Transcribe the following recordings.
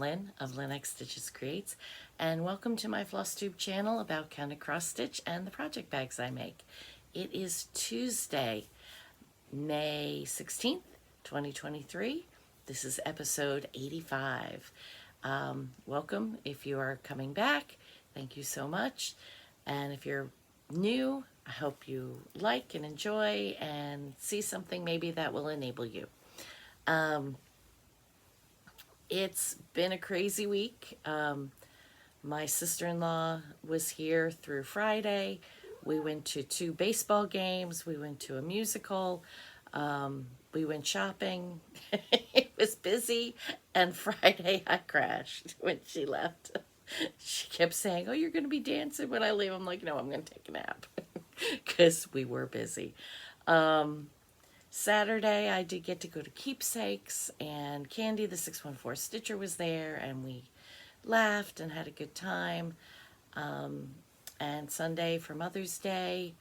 Lynn of Lynn X Stitches Creates, and welcome to my Flosstube channel about counted cross stitch and the project bags I make. It is Tuesday, May 16th, 2023. This is episode 85. Welcome if you are coming back. Thank you so much. And if you're new, I hope you like and enjoy and see something maybe that will enable you. It's been a crazy week. My sister-in-law was here through Friday. We went to 2 baseball games. We went to a musical. We went shopping. It was busy. And Friday I crashed when she left. She kept saying, "Oh, you're going to be dancing when I leave." I'm like, "No, I'm going to take a nap," because we were busy. Saturday, I did get to go to Keepsakes, and Candy, the 614 Stitcher, was there, and we laughed and had a good time. And Sunday, for Mother's Day,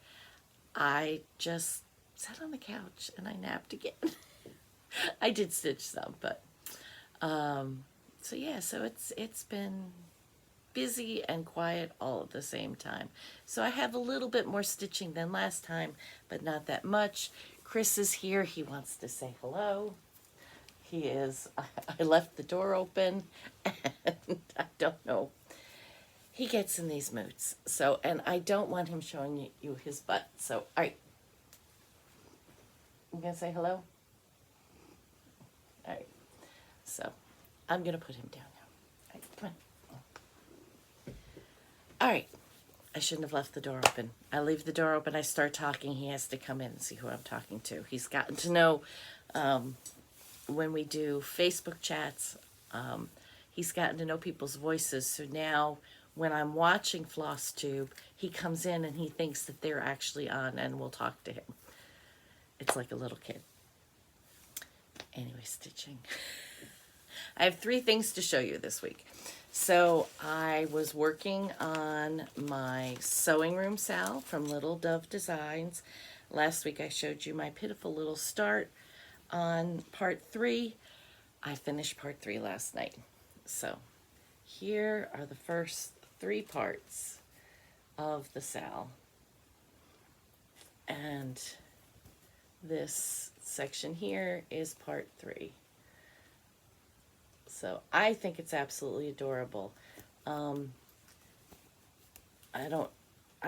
I just sat on the couch and I napped again. I did stitch some, but so yeah, so it's been busy and quiet all at the same time. So I have a little bit more stitching than last time, but not that much. Chris is here. He wants to say hello. He is. I left the door open, and I don't know. He gets in these moods. So, and I don't want him showing you his butt. So, all right. You gonna say hello? All right. So, I'm gonna put him down now. All right, come on. All right. I shouldn't have left the door open. I leave the door open, I start talking, he has to come in and see who I'm talking to. He's gotten to know, when we do Facebook chats, he's gotten to know people's voices. So now when I'm watching Flosstube, he comes in and he thinks that they're actually on and we'll talk to him. It's like a little kid. Anyway, stitching. I have 3 things to show you this week. So I was working on my sewing room sal from Little Dove Designs. Last week I showed you my pitiful little start on part 3. I finished part 3 last night. So here are the first 3 parts of the sal. And this section here is part 3. So I think it's absolutely adorable. I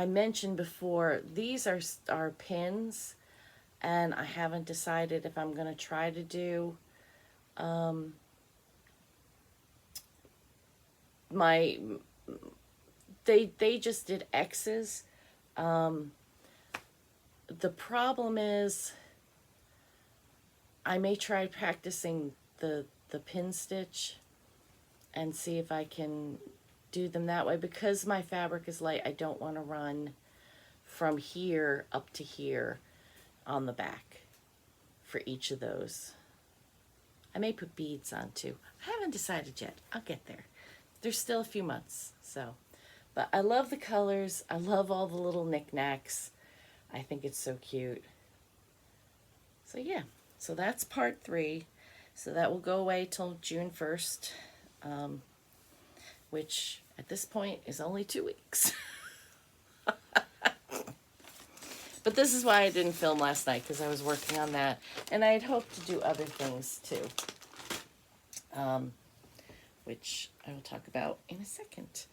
mentioned before, these are pins, and I haven't decided if I'm going to try to do they just did X's. The problem is I may try practicing the pin stitch and see if I can do them that way. Because my fabric is light, I don't want to run from here up to here on the back for each of those. I may put beads on too. I haven't decided yet. I'll get there. There's still a few months. So, but I love the colors. I love all the little knickknacks. I think it's so cute. So yeah, so that's part 3. So that will go away till June 1st, which at this point is only 2 weeks. But this is why I didn't film last night, because I was working on that. And I had hoped to do other things too, which I will talk about in a second.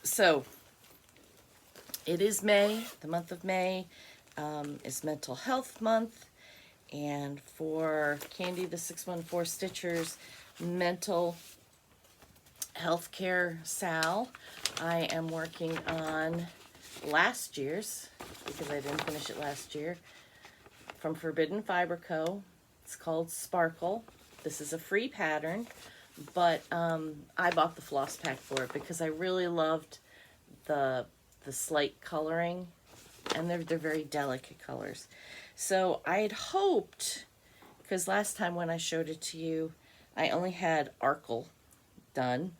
So it is May. The month of May is Mental Health Month. And for Candy, the 614 Stitchers mental health care sal, I am working on last year's, because I didn't finish it last year, from Forbidden Fiber Co. It's called Sparkle. This is a free pattern, but I bought the floss pack for it because I really loved the slight coloring, and they're very delicate colors. So I had hoped, because last time when I showed it to you, I only had Arkle done,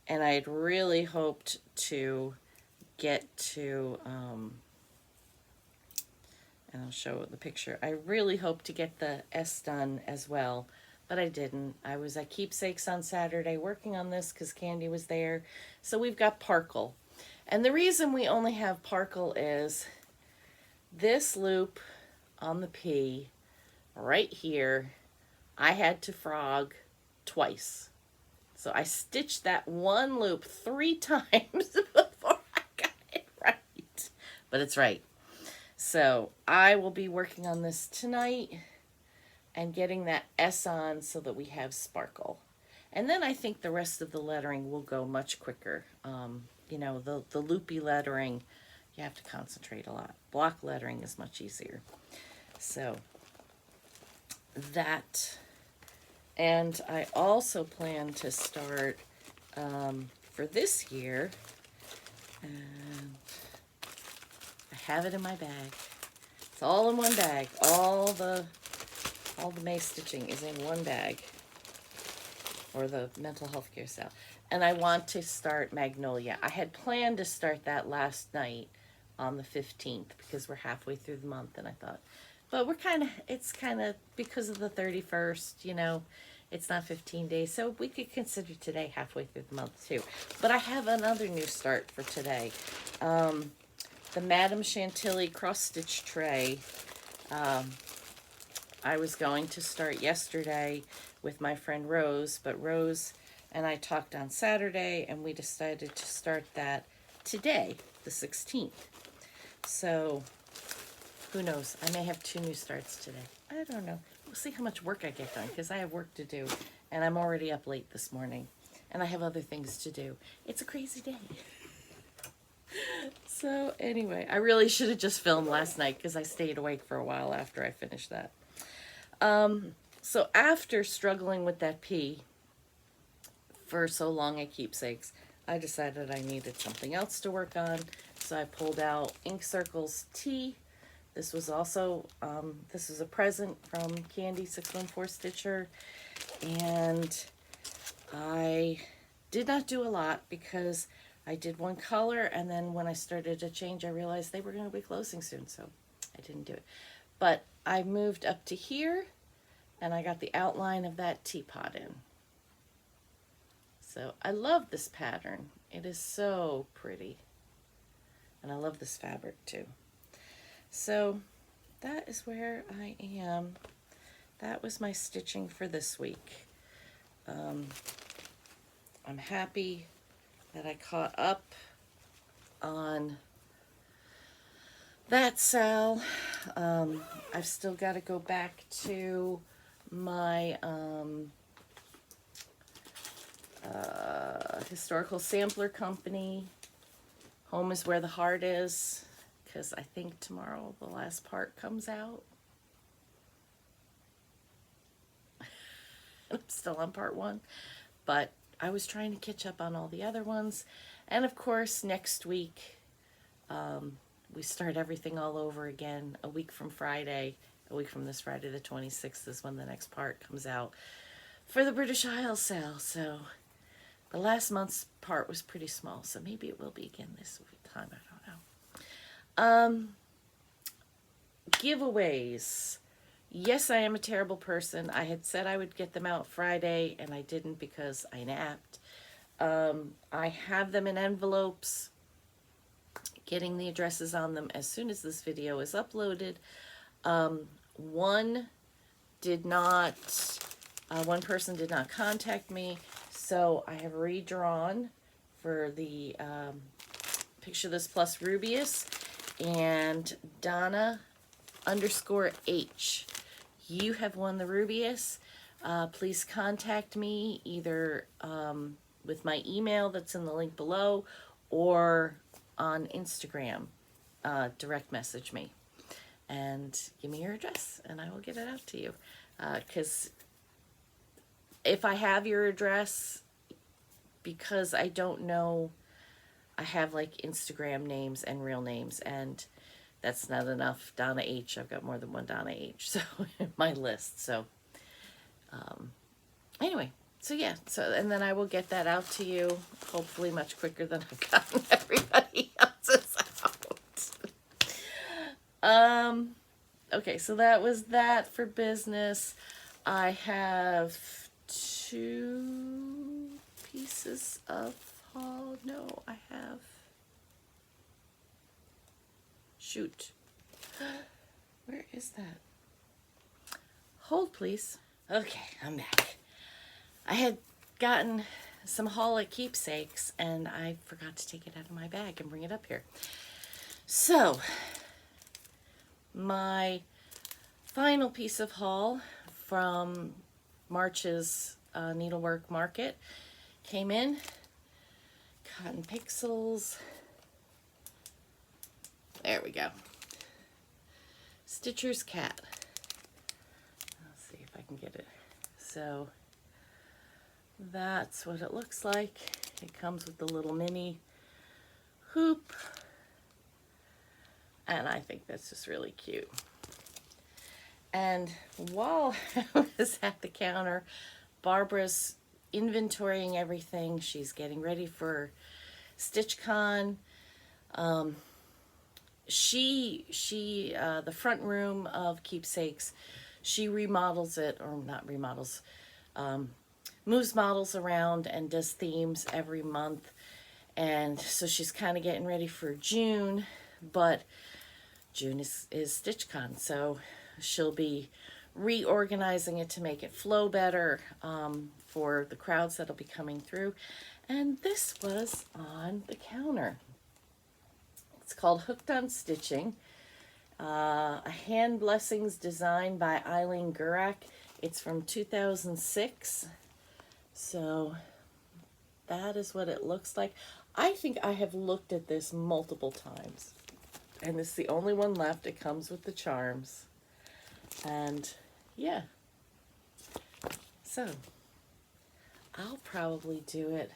and I had really hoped to get to, and I'll show the picture, I really hoped to get the S done as well, but I didn't. I was at Keepsakes on Saturday working on this because Candy was there. So we've got Parkle. And the reason we only have Parkle is this loop on the P right here, I had to frog twice. So I stitched that one loop 3 times before I got it right. But it's right. So I will be working on this tonight and getting that S on so that we have sparkle. And then I think the rest of the lettering will go much quicker. You know, the loopy lettering, you have to concentrate a lot. Block lettering is much easier. So that, and I also plan to start for this year, and I have it in my bag. It's all in one bag. All the May stitching is in one bag, or the mental health care sale. And I want to start Magnolia. I had planned to start that last night on the 15th because we're halfway through the month, and I thought, but it's kind of because of the 31st, you know, it's not 15 days, so we could consider today halfway through the month too. But I have another new start for today. The Madame Chantilly cross stitch tray. I was going to start yesterday with my friend Rose, but Rose and I talked on Saturday, and we decided to start that today, the 16th. So who knows? I may have 2 new starts today. I don't know. We'll see how much work I get done, because I have work to do, and I'm already up late this morning, and I have other things to do. It's a crazy day. So anyway, I really should have just filmed last night because I stayed awake for a while after I finished that. So after struggling with that P for so long at Keepsakes, I decided I needed something else to work on. So I pulled out Ink Circles T. This was also, this was a present from Candy 614 Stitcher. And I did not do a lot because I did one color, and then when I started to change, I realized they were going to be closing soon, so I didn't do it. But I moved up to here, and I got the outline of that teapot in. So I love this pattern. It is so pretty. And I love this fabric too. So that is where I am. That was my stitching for this week. I'm happy that I caught up on that sale. I've still got to go back to my historical sampler company. Home is where the heart is, because I think tomorrow the last part comes out. I'm still on part 1, but I was trying to catch up on all the other ones. And of course, next week, we start everything all over again. A week from Friday, a week from this Friday, the 26th, is when the next part comes out for the British Isles sale. So the last month's part was pretty small, so maybe it will be again this time. I don't know. Giveaways. Yes, I am a terrible person. I had said I would get them out Friday, and I didn't because I napped. I have them in envelopes, getting the addresses on them as soon as this video is uploaded. One person did not contact me, so I have redrawn for the Picture This Plus Rubius, and Donna_H. You have won the Rubius. Please contact me either with my email that's in the link below, or on Instagram. Direct message me and give me your address, and I will get it out to you. Because if I have your address, because I don't know, I have like Instagram names and real names, and that's not enough. Donna H. I've got more than one Donna H. So in my list. So anyway, so yeah. So, and then I will get that out to you, hopefully much quicker than I've gotten everybody else's out. Okay, so that was that for business. I have 2 pieces of haul. No, I have, shoot. Where is that? Hold, please. Okay, I'm back. I had gotten some haul at Keepsakes, and I forgot to take it out of my bag and bring it up here. So, my final piece of haul from March's needlework market came in. Cotton Pixels. There we go. Stitcher's Cat. Let's see if I can get it. So that's what it looks like. It comes with the little mini hoop, and I think that's just really cute. And while I was at the counter, Barbara's inventorying everything. She's getting ready for StitchCon. The front room of Keepsakes, she remodels it, or not remodels, moves models around and does themes every month. And so she's kind of getting ready for June, but June is StitchCon, so she'll be reorganizing it to make it flow better for the crowds that'll be coming through. And this was on the counter. It's called Hooked on Stitching, a hand blessings design by Eileen Gurak. It's from 2006. So that is what it looks like. I think I have looked at this multiple times, and it's the only one left. It comes with the charms, and yeah, so I'll probably do it.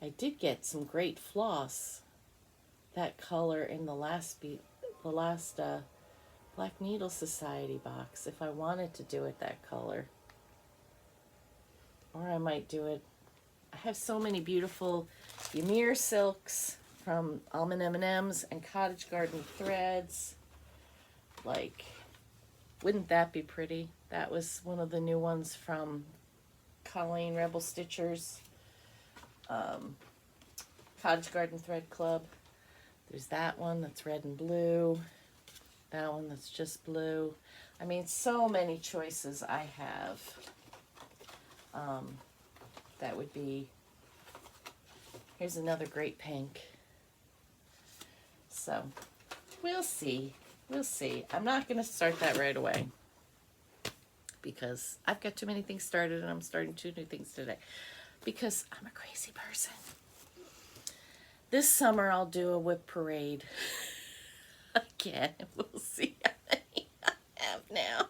I did get some great floss, that color in the last Black Needle Society box, if I wanted to do it that color. Or I might do it. I have so many beautiful Ymir silks from Almond M&Ms and Cottage Garden threads. Like, wouldn't that be pretty? That was one of the new ones from Colleen Rebel Stitchers. Cottage Garden Thread Club. There's that one that's red and blue. That one that's just blue. I mean, so many choices I have. That would be, here's another great pink. So, we'll see. We'll see. I'm not going to start that right away, because I've got too many things started, and I'm starting 2 new things today, because I'm a crazy person. This summer I'll do a whip parade again. We'll see how many I have now.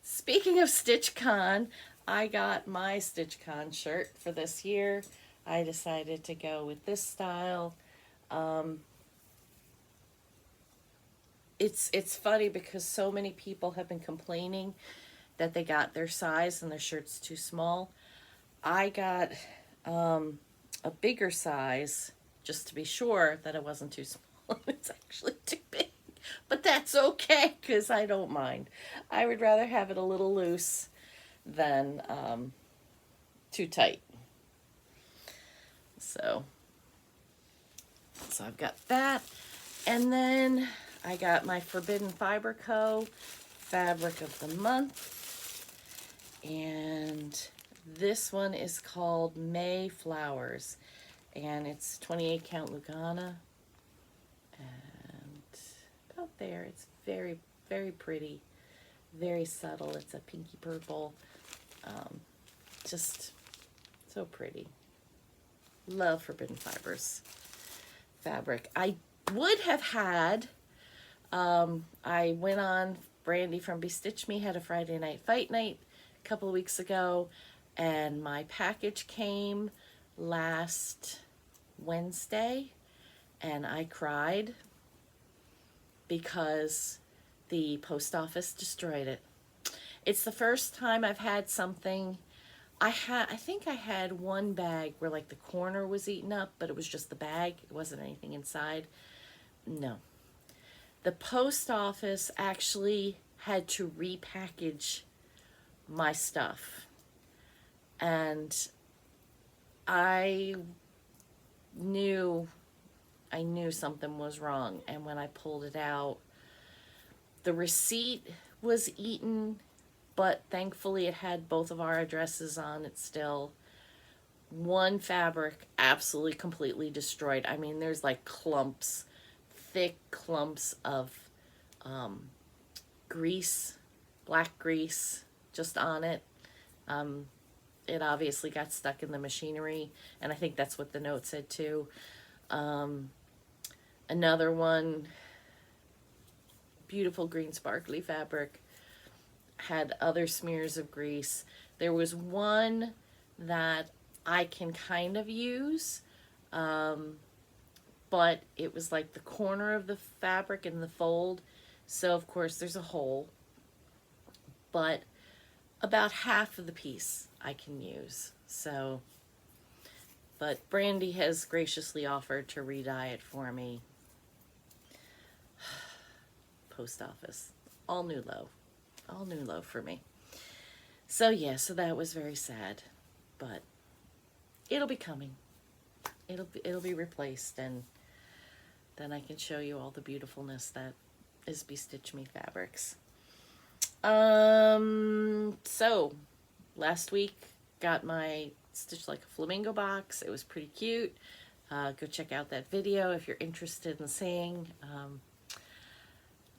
Speaking of StitchCon, I got my StitchCon shirt for this year. I decided to go with this style. It's funny because so many people have been complaining that they got their size and their shirt's too small. I got a bigger size just to be sure that it wasn't too small. It's actually too big, but that's okay because I don't mind. I would rather have it a little loose than too tight. So I've got that, and then I got my Forbidden Fiber Co. Fabric of the Month, and this one is called May Flowers, and it's 28 count Lugana, and about there. It's very, very pretty, very subtle. It's a pinky purple, just so pretty. Love Forbidden Fibers fabric. I would have had, I went on, Brandy from Bestitch Me had a Friday night fight night a couple of weeks ago, and my package came last Wednesday, and I cried because the post office destroyed it. It's the first time I've had something. I think I had one bag where like the corner was eaten up, but it was just the bag. It wasn't anything inside. No. The post office actually had to repackage my stuff. And I knew something was wrong. And when I pulled it out, the receipt was eaten, but thankfully it had both of our addresses on it still. One fabric absolutely completely destroyed. I mean, there's like clumps, thick clumps of grease, black grease just on it. It obviously got stuck in the machinery, and I think that's what the note said too. Another one, beautiful green sparkly fabric, had other smears of grease. There was one that I can kind of use, but it was like the corner of the fabric in the fold, so of course there's a hole, but about half of the piece I can use. So, but Brandy has graciously offered to re-dye it for me. Post office, all new low for me. So yeah, so that was very sad, but it'll be coming. It'll be replaced, and then I can show you all the beautifulness that is Bestitch Me Fabrics. So last week got my Stitch Like a Flamingo box. It was pretty cute. Go check out that video if you're interested in seeing.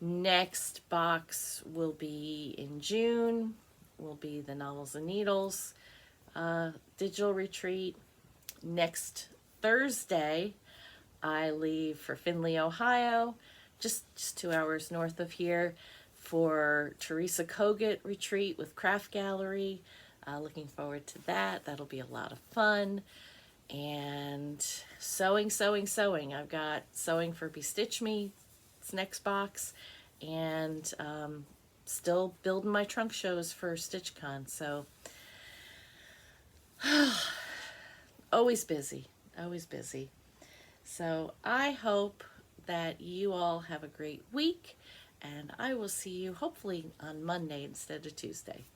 Next box will be in June. Will be the Novels and Needles digital retreat. Next Thursday, I leave for Findlay, Ohio, just 2 hours north of here, for Teresa Kogut retreat with Craft Gallery. Looking forward to that. That'll be a lot of fun. And sewing. I've got sewing for Bestitch Me. It's next box, and still building my trunk shows for StitchCon. So always busy. So I hope that you all have a great week, and I will see you hopefully on Monday instead of Tuesday.